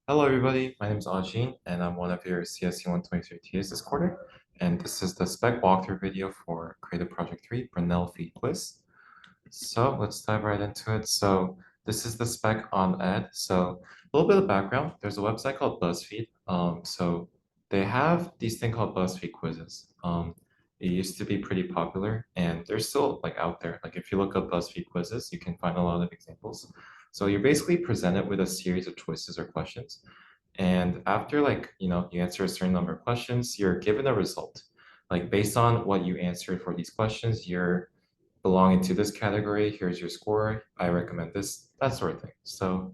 Hello, everybody. My name is Ajin, and I'm one of your CSE 123 TAs this quarter. And this is the Spec walkthrough video for Creative Project 3, Brunelle Feed Quiz. So let's dive right into it. So this is the Spec on Ed. So a little bit of background. There's a website called BuzzFeed. So they have these thing called BuzzFeed quizzes. It used to be pretty popular, and they're still like out there. Like if you look up BuzzFeed quizzes, you can find a lot of examples. So you're basically presented with a series of choices or questions. And after you answer a certain number of questions, you're given a result. Like based on what you answered for these questions, you're belonging to this category. Here's your score. I recommend this, that sort of thing. So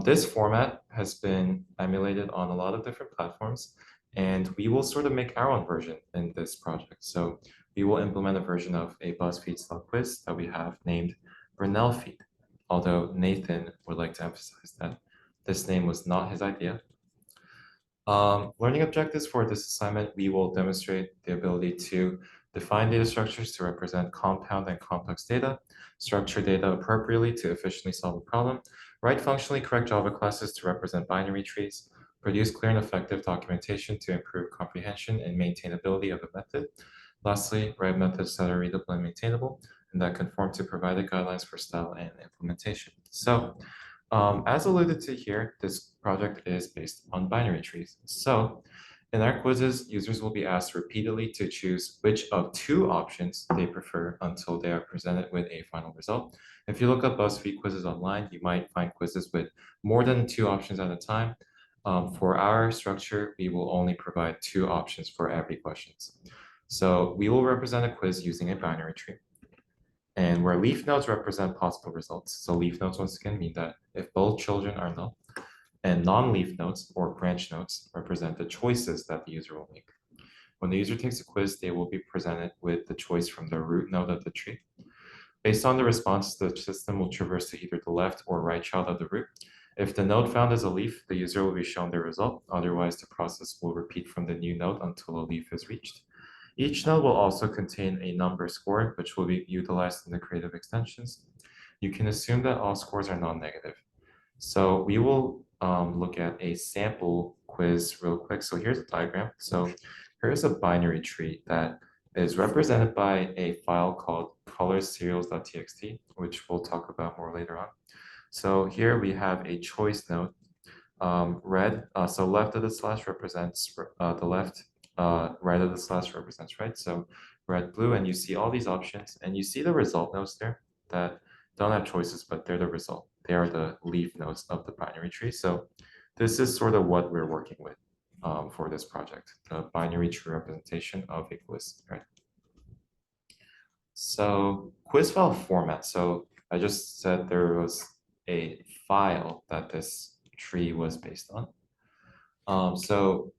this format has been emulated on a lot of different platforms, and we will sort of make our own version in this project. So we will implement a version of a BuzzFeed style quiz that we have named Brunelle Feed, although Nathan would like to emphasize that this name was not his idea. Learning objectives for this assignment, we will demonstrate the ability to define data structures to represent compound and complex data, structure data appropriately to efficiently solve a problem, write functionally correct Java classes to represent binary trees, produce clear and effective documentation to improve comprehension and maintainability of a method. Lastly, write methods that are readable and maintainable and that conform to provided guidelines for style and implementation. So as alluded to here, this project is based on binary trees. So in our quizzes, users will be asked repeatedly to choose which of two options they prefer until they are presented with a final result. If you look up BuzzFeed quizzes online, you might find quizzes with more than two options at a time. For our structure, we will only provide two options for every question. So we will represent a quiz using a binary tree, and where leaf nodes represent possible results. So leaf nodes once again mean that if both children are null, and non-leaf nodes or branch nodes represent the choices that the user will make. When the user takes a quiz, they will be presented with the choice from the root node of the tree. Based on the response, the system will traverse to either the left or right child of the root. If the node found is a leaf, the user will be shown the result. Otherwise, the process will repeat from the new node until a leaf is reached. Each node will also contain a number scored, which will be utilized in the creative extensions. You can assume that all scores are non-negative. So we will look at a sample quiz real quick. So here's a diagram. So here's a binary tree that is represented by a file called colorserials.txt, which we'll talk about more later on. So here we have a choice node, red. So left of the slash represents the left, right of the slash represents right. So red, blue, and you see all these options, and you see the result nodes there that don't have choices, but they're the result. They are the leaf nodes of the binary tree. So this is sort of what we're working with for this project, the binary tree representation of a quiz, right? So quiz file format. So I just said there was a file that this tree was based on. So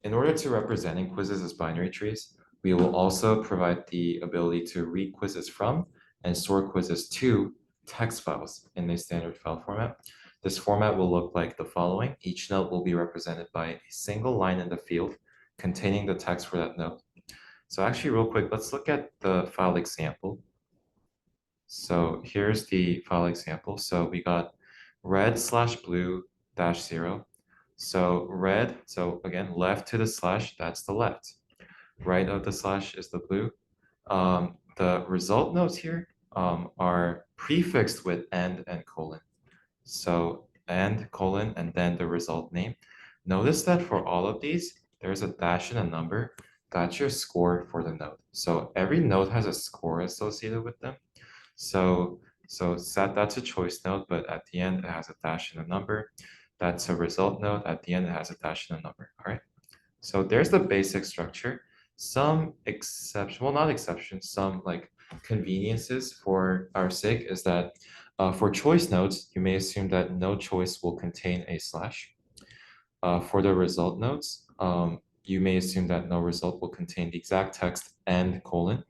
in order to representing quizzes as binary trees, we will also provide the ability to read quizzes from and store quizzes to text files in a standard file format. This format will look like the following. Each node will be represented by a single line in the field containing the text for that node. So actually real quick, let's look at the file example. So here's the file example. So we got red/blue -0. So red, so again, left to the slash, that's the left. Right of the slash is the blue. The result nodes here are prefixed with and colon. So and colon and then the result name. Notice that for all of these, there's a dash and a number. That's your score for the node. So every node has a score associated with them. So that's a choice node, but at the end it has a dash and a number. That's a result node. At the end it has a dash and a number. All right. So there's the basic structure. Some exception, well, not exceptions, some like conveniences for our sake is that for choice nodes, you may assume that no choice will contain a slash. For the result nodes, you may assume that no result will contain the exact text and colon.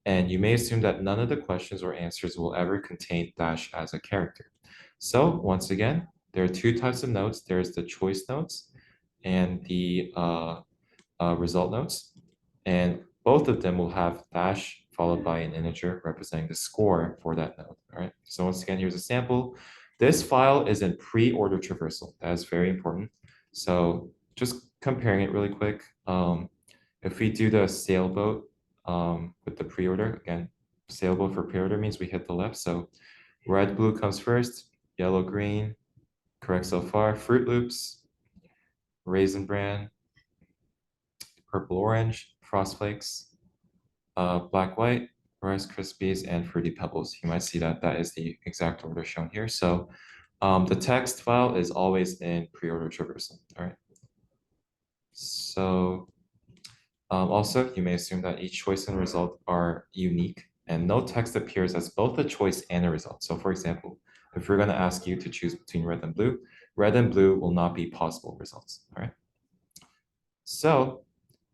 And you may assume that none of the questions or answers will ever contain dash as a character. So once again, there are two types of nodes. There's the choice nodes and the result nodes. And both of them will have dash followed by an integer representing the score for that node. All right. So once again, here's a sample. This file is in pre-order traversal. That is very important. So just comparing it really quick. If we do the sailboat with the pre-order, again, sailboat for pre-order means we hit the left. So red, blue comes first, yellow, green, correct so far. Fruit Loops, Raisin Bran, purple, orange, Frost Flakes, black, white, Rice Krispies, and Fruity Pebbles. You might see that that is the exact order shown here. So the text file is always in pre-order traversal. All right. So also, you may assume that each choice and result are unique, and no text appears as both a choice and a result. So for example, if we're going to ask you to choose between red and blue will not be possible results. All right. So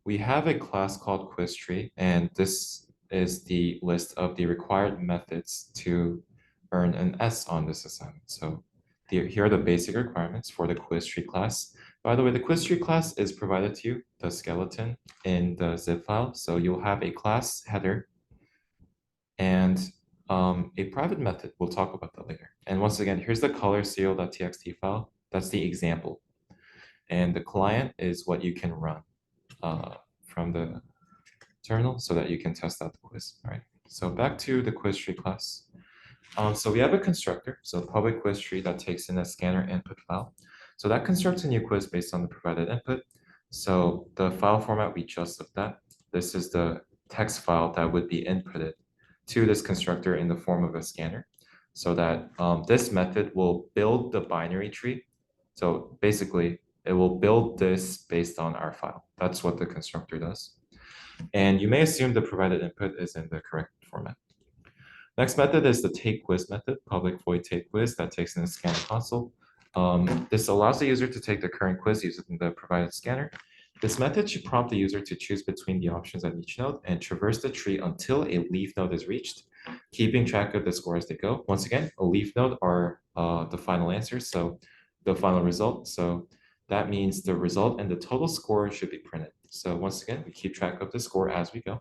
we have a class called quiz tree, and this is the list of the required methods to earn an S on this assignment. So here are the basic requirements for the quiz tree class. By the way, the quiz tree class is provided to you, the skeleton in the zip file. So you'll have a class header and a private method. We'll talk about that later. And once again, here's the color serial.txt file. That's the example. And the client is what you can run from the terminal so that you can test out the quiz. All right. So back to the quiz tree class. So we have a constructor, so public quiz tree that takes in a scanner input file. So that constructs a new quiz based on the provided input. So the file format we just looked at, this is the text file that would be inputted to this constructor in the form of a scanner. So that this method will build the binary tree. So basically, it will build this based on our file. That's what the constructor does. And you may assume the provided input is in the correct format. Next method is the take quiz method, public void take quiz that takes in a scanner console. This allows the user to take the current quiz using the provided scanner. This method should prompt the user to choose between the options at each node and traverse the tree until a leaf node is reached, keeping track of the score as they go. Once again, a leaf node are the final answer, so the final result. So that means the result and the total score should be printed. So once again, we keep track of the score as we go.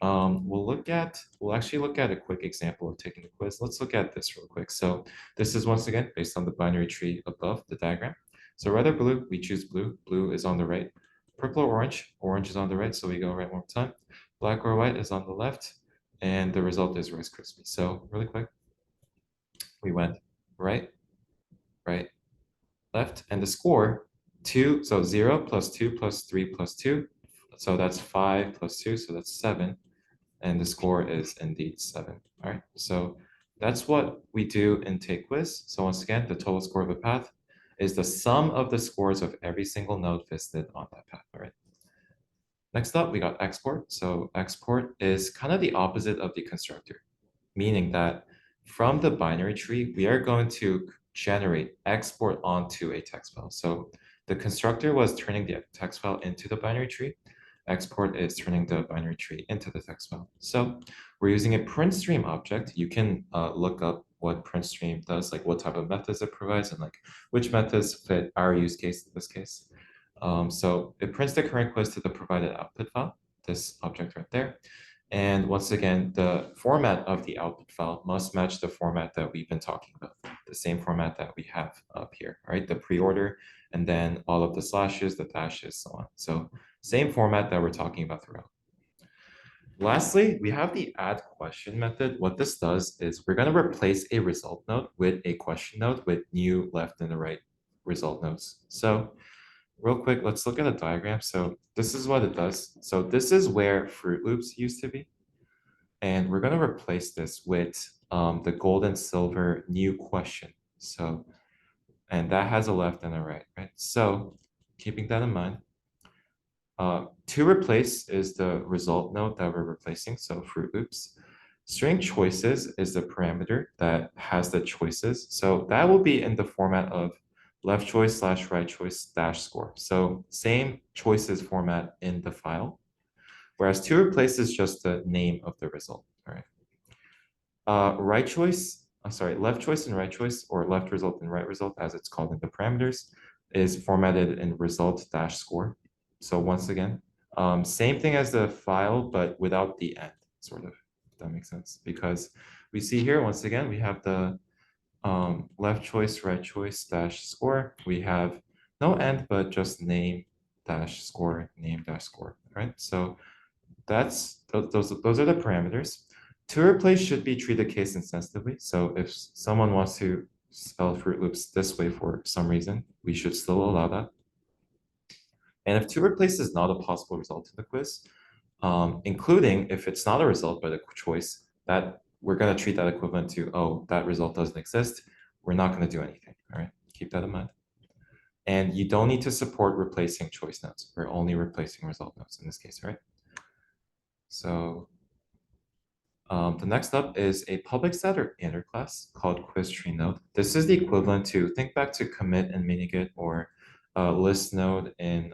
We'll actually look at a quick example of taking the quiz. Let's look at this real quick. So this is once again based on the binary tree above the diagram. So red or blue, we choose blue. Blue is on the right. Purple or orange, orange is on the right. So we go right one more time. Black or white is on the left. And the result is Rice Krispies. So really quick, we went right, right, left, and the score 2, so 0 plus 2 plus 3 plus 2. So that's 5 plus 2, so that's 7. And the score is indeed 7. All right, so that's what we do in take quiz. So once again, the total score of a path is the sum of the scores of every single node visited on that path. All right. Next up, we got export. So export is kind of the opposite of the constructor, meaning that from the binary tree, we are going to generate export onto a text file. So the constructor was turning the text file into the binary tree. Export is turning the binary tree into the text file. So we're using a print stream object. You can look up what print stream does, like what type of methods it provides and like which methods fit our use case in this case. So it prints the current quiz to the provided output file, this object right there. And once again, the format of the output file must match the format that we've been talking about, the same format that we have up here, right? The pre-order, and then all of the slashes, the dashes, so on. So same format that we're talking about throughout. Lastly, we have the add question method. What this does is we're going to replace a result node with a question node with new left and the right result nodes. So real quick, let's look at a diagram. So this is what it does. So this is where Fruit Loops used to be. And we're going to replace this with the gold and silver new question. So, and that has a left and a right, right? So keeping that in mind, to replace is the result node that we're replacing. So Fruit Loops. String choices is the parameter that has the choices. So that will be in the format of left choice slash right choice dash score. So same choices format in the file, whereas to replace is just the name of the result. All right. Left choice and right choice, or left result and right result, as it's called in the parameters, is formatted in result dash score. So once again, same thing as the file, but without the end, sort of, if that makes sense. Because we see here, once again, we have the left choice, right choice, dash score. We have no end, but just name dash score, name dash score, right? So those are the parameters. To replace should be treated case insensitively. So if someone wants to spell Fruit Loops this way for some reason, we should still allow that. And if to replace is not a possible result in the quiz, including if it's not a result but a choice, that we're going to treat that equivalent to, oh, that result doesn't exist. We're not going to do anything. All right, keep that in mind. And you don't need to support replacing choice nodes. We're only replacing result nodes in this case, right? So the next up is a public set or inner class called quiz tree node. This is the equivalent to, think back to commit and minigit or list node in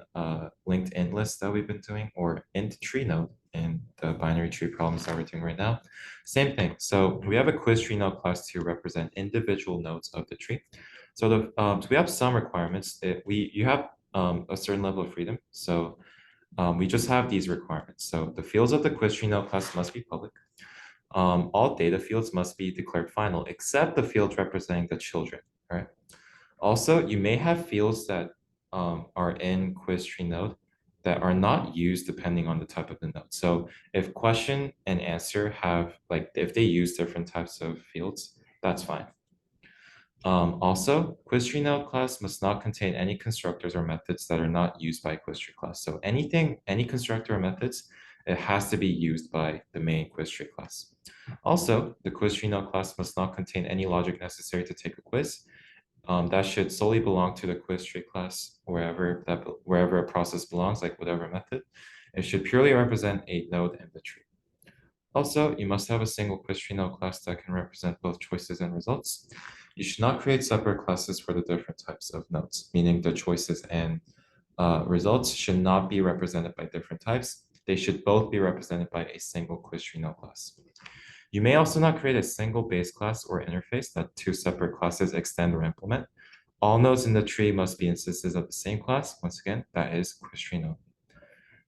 LinkedIn list that we've been doing, or int tree node in the binary tree problems that we're doing right now. Same thing. So we have a quiz tree node class to represent individual nodes of the tree. So we have some requirements. You have a certain level of freedom. So we just have these requirements. So the fields of the quiz tree node class must be public. All data fields must be declared final, except the fields representing the children, right? Also, you may have fields that are in quiz tree node that are not used depending on the type of the node. So if question and answer have, like, if they use different types of fields, that's fine. Also, quiz tree node class must not contain any constructors or methods that are not used by quiz tree class. So any constructor or methods, it has to be used by the main quiz tree class. Also, the quiz tree node class must not contain any logic necessary to take a quiz. That should solely belong to the quiz tree class wherever a process belongs, like whatever method. It should purely represent a node in the tree. Also, you must have a single quiz tree node class that can represent both choices and results. You should not create separate classes for the different types of nodes, meaning the choices and results should not be represented by different types. They should both be represented by a single quiz tree node class. You may also not create a single base class or interface that two separate classes extend or implement. All nodes in the tree must be instances of the same class. Once again, that is quiz tree node.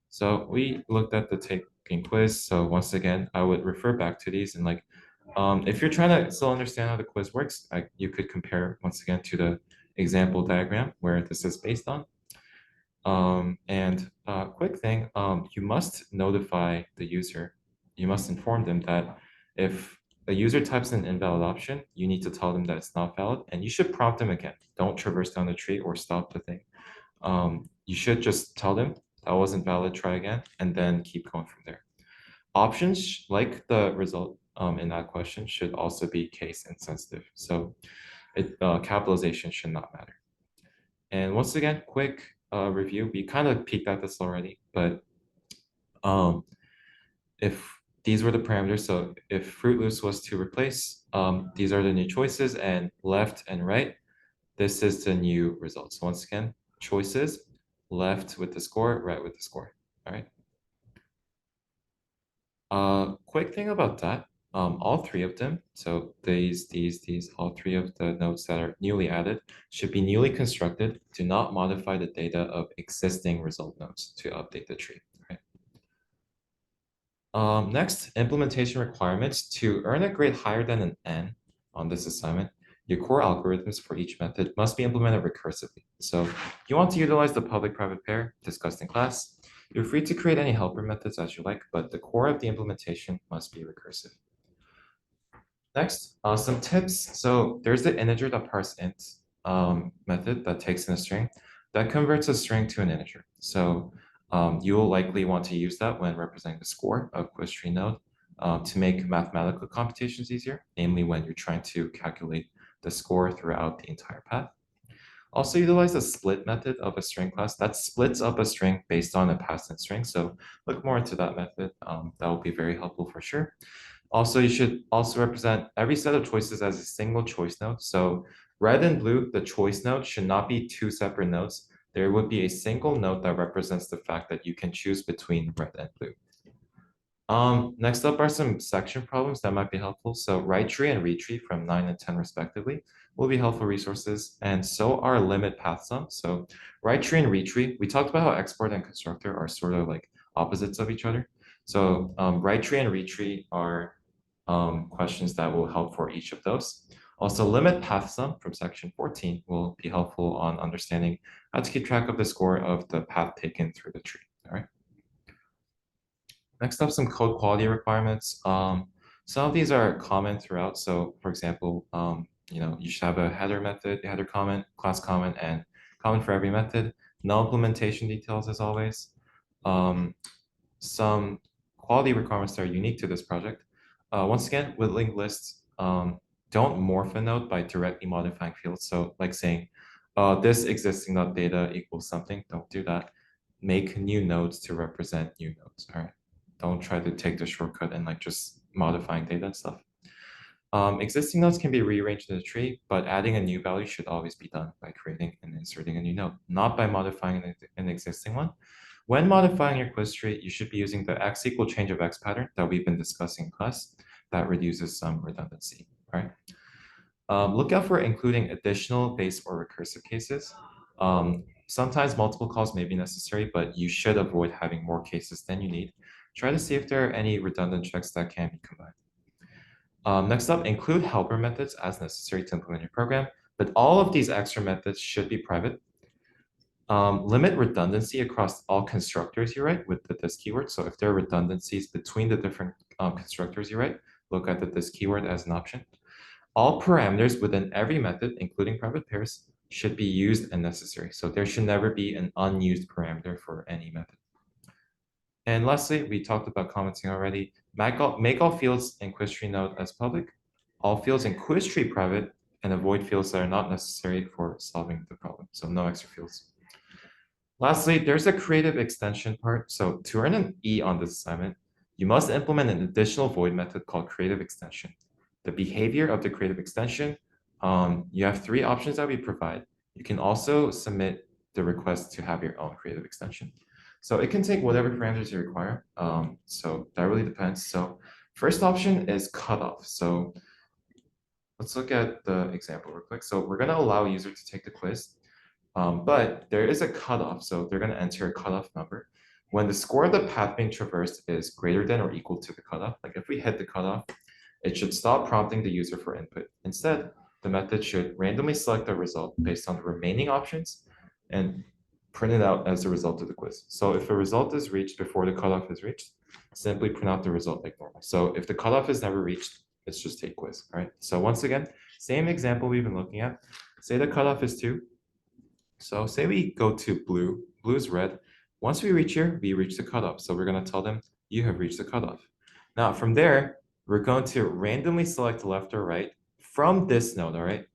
So we looked at the taking quiz. So once again, I would refer back to these and if you're trying to still understand how the quiz works, you could compare once again to the example diagram where this is based on. Quick thing, you must notify the user. You must inform them that if a user types an invalid option, you need to tell them that it's not valid, and you should prompt them again. Don't traverse down the tree or stop the thing. You should just tell them that wasn't valid, try again, and then keep going from there. Options, like the result in that question, should also be case insensitive. So capitalization should not matter. And once again, quick review. We kind of peeked at this already, but if these were the parameters, so if Fruit Loops was to replace, these are the new choices, and left and right, this is the new results. Once again, choices, left with the score, right with the score. All right. Quick thing about that, all three of them, so these, all three of the nodes that are newly added should be newly constructed. Do not modify the data of existing result nodes to update the tree. Right? Next, implementation requirements. To earn a grade higher than an N on this assignment, your core algorithms for each method must be implemented recursively. So you want to utilize the public-private pair discussed in class. You're free to create any helper methods as you like, but the core of the implementation must be recursive. Next, some tips. So there's the integer.parseInt method that takes in a string that converts a string to an integer. So you will likely want to use that when representing the score of quiz tree node to make mathematical computations easier, namely when you're trying to calculate the score throughout the entire path. Also utilize the split method of a string class that splits up a string based on a passed-in string. So look more into that method. That will be very helpful for sure. Also, you should also represent every set of choices as a single choice node. So red and blue, the choice node should not be two separate nodes. There would be a single node that represents the fact that you can choose between red and blue. Next up are some section problems that might be helpful. So right tree and retree from 9 and 10 respectively will be helpful resources, and so are limit path sum. So right tree and retree, we talked about how export and constructor are sort of like opposites of each other. So right tree and retree are questions that will help for each of those. Also, limit path sum from section 14 will be helpful on understanding how to keep track of the score of the path taken through the tree. All right. Next up, some code quality requirements. Some of these are common throughout. So, for example, you should have a header method, header comment, class comment, and comment for every method. No implementation details as always. Some quality requirements that are unique to this project. Once again, with linked lists, don't morph a node by directly modifying fields. So like saying, this existing node data equals something, don't do that. Make new nodes to represent new nodes, all right? Don't try to take the shortcut and like just modifying data and stuff. Existing nodes can be rearranged in the tree, but adding a new value should always be done by creating and inserting a new node, not by modifying an existing one. When modifying your quiz tree, you should be using the x equal change of x pattern that we've been discussing in class. That reduces some redundancy, right? Look out for including additional base or recursive cases. Sometimes multiple calls may be necessary, but you should avoid having more cases than you need. Try to see if there are any redundant checks that can be combined. Next up, include helper methods as necessary to implement your program, but all of these extra methods should be private. Limit redundancy across all constructors you write with the this keyword. So if there are redundancies between the different constructors you write, look at the this keyword as an option. All parameters within every method, including private pairs, should be used and necessary. So there should never be an unused parameter for any method. And lastly, we talked about commenting already. Make all fields in quiz tree node as public, all fields in quiz tree private, and avoid fields that are not necessary for solving the problem. So no extra fields. Lastly, there's a creative extension part. So to earn an E on this assignment, you must implement an additional void method called creative extension. The behavior of the creative extension, you have three options that we provide. You can also submit the request to have your own creative extension. So it can take whatever parameters you require. So that really depends. So first option is cutoff. So let's look at the example real quick. So we're going to allow a user to take the quiz. But there is a cutoff, so they're going to enter a cutoff number. When the score of the path being traversed is greater than or equal to the cutoff, like if we hit the cutoff, it should stop prompting the user for input. Instead, the method should randomly select the result based on the remaining options and print it out as the result of the quiz. So if a result is reached before the cutoff is reached, simply print out the result like normal. So if the cutoff is never reached, it's just take quiz, all right? So once again, same example we've been looking at. Say the cutoff is 2. So say we go to blue, blue is red. Once we reach here, we reach the cutoff. So we're going to tell them you have reached the cutoff. Now from there, we're going to randomly select left or right from this node, all right?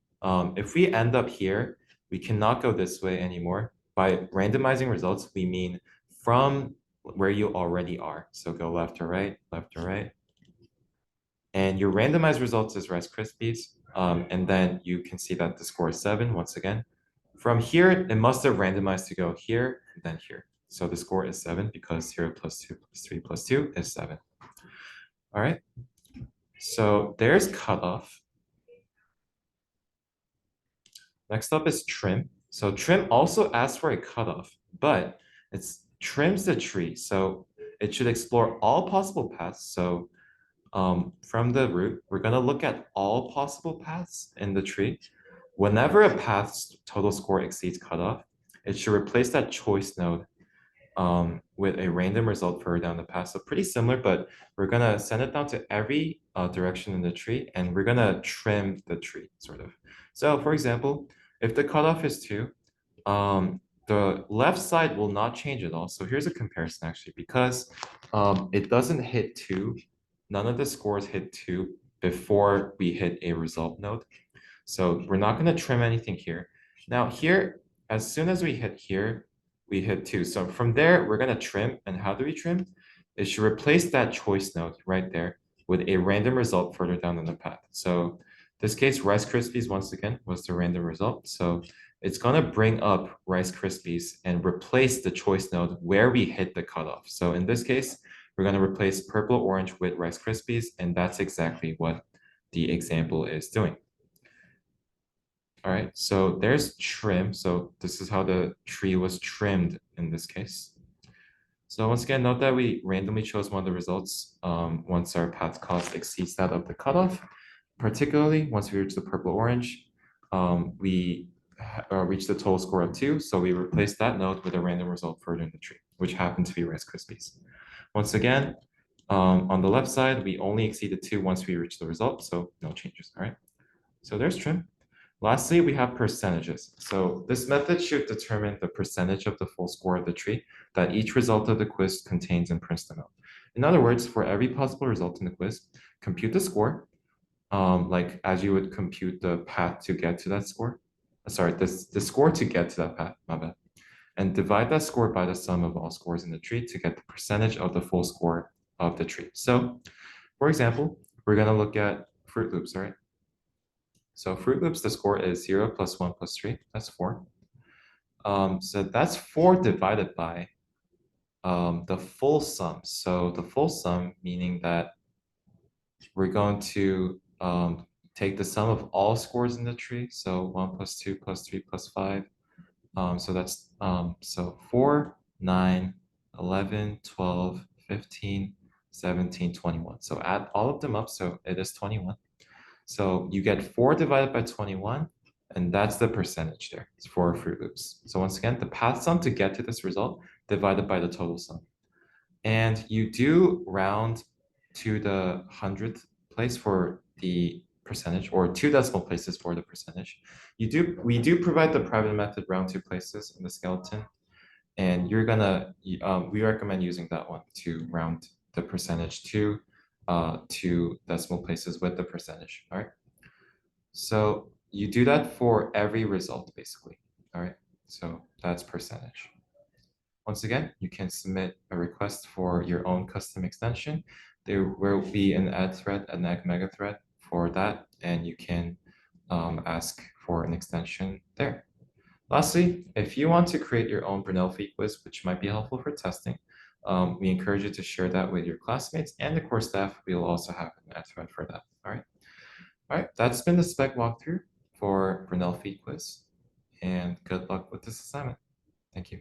If we end up here, we cannot go this way anymore. By randomizing results, we mean from where you already are. So go left or right, left or right. And your randomized results is Rice Krispies. And then you can see that the score is 7 once again. From here, it must have randomized to go here and then here. So the score is 7 because 0 plus 2 plus 3 plus 2 is 7. All right. So there's cutoff. Next up is trim. So trim also asks for a cutoff, but it trims the tree. So it should explore all possible paths. So from the root, we're going to look at all possible paths in the tree. Whenever a path's total score exceeds cutoff, it should replace that choice node with a random result further down the path. So pretty similar, but we're going to send it down to every direction in the tree, and we're going to trim the tree, sort of. So for example, if the cutoff is 2, the left side will not change at all. So here's a comparison actually, because it doesn't hit 2. None of the scores hit 2 before we hit a result node. So we're not going to trim anything here. Now here, as soon as we hit here, we hit 2. So from there, we're going to trim. And how do we trim? It should replace that choice node right there with a random result further down in the path. So this case, Rice Krispies, once again, was the random result. So it's going to bring up Rice Krispies and replace the choice node where we hit the cutoff. So in this case, we're going to replace purple orange with Rice Krispies, and that's exactly what the example is doing. All right, so there's trim. So this is how the tree was trimmed in this case. So once again, note that we randomly chose one of the results once our path cost exceeds that of the cutoff. particularly once we reach the purple orange, we reach the total score of 2. So we replace that node with a random result further in the tree, which happened to be Rice Krispies. Once again, on the left side, we only exceeded 2 once we reach the result, so no changes, all right? So there's trim. Lastly, we have percentages. So this method should determine the percentage of the full score of the tree that each result of the quiz contains and prints them out. In other words, for every possible result in the quiz, compute the score, like as you would compute the path to get to that score. Sorry, the score to get to that path, my bad. And divide that score by the sum of all scores in the tree to get the percentage of the full score of the tree. So, for example, we're going to look at Fruit Loops, all right? So Fruit Loops, the score is 0 plus 1 plus 3. That's 4. So that's 4 divided by the full sum. So the full sum, meaning that we're going to take the sum of all scores in the tree. So 1 plus 2 plus 3 plus 5. So that's so 4, 9, 11, 12, 15, 17, 21. So add all of them up. So it is 21. So you get 4 divided by 21, and that's the percentage there for Fruit Loops. So once again, the path sum to get to this result divided by the total sum. And you do round to the 100th place for the percentage, or 2 decimal places for the percentage. We do provide the private method round 2 places in the skeleton, and we recommend using that one to round the percentage to 2 decimal places with the percentage. All right. So you do that for every result, basically. All right. So that's percentage. Once again, you can submit a request for your own custom extension. There will be an add thread, an egg mega thread for that, and you can ask for an extension there. Lastly, if you want to create your own Brunelle feed quiz, which might be helpful for testing, we encourage you to share that with your classmates and the core staff. We will also have an add thread for that. All right. All right, that's been the spec walkthrough for Brunelle feed quiz, and good luck with this assignment. Thank you.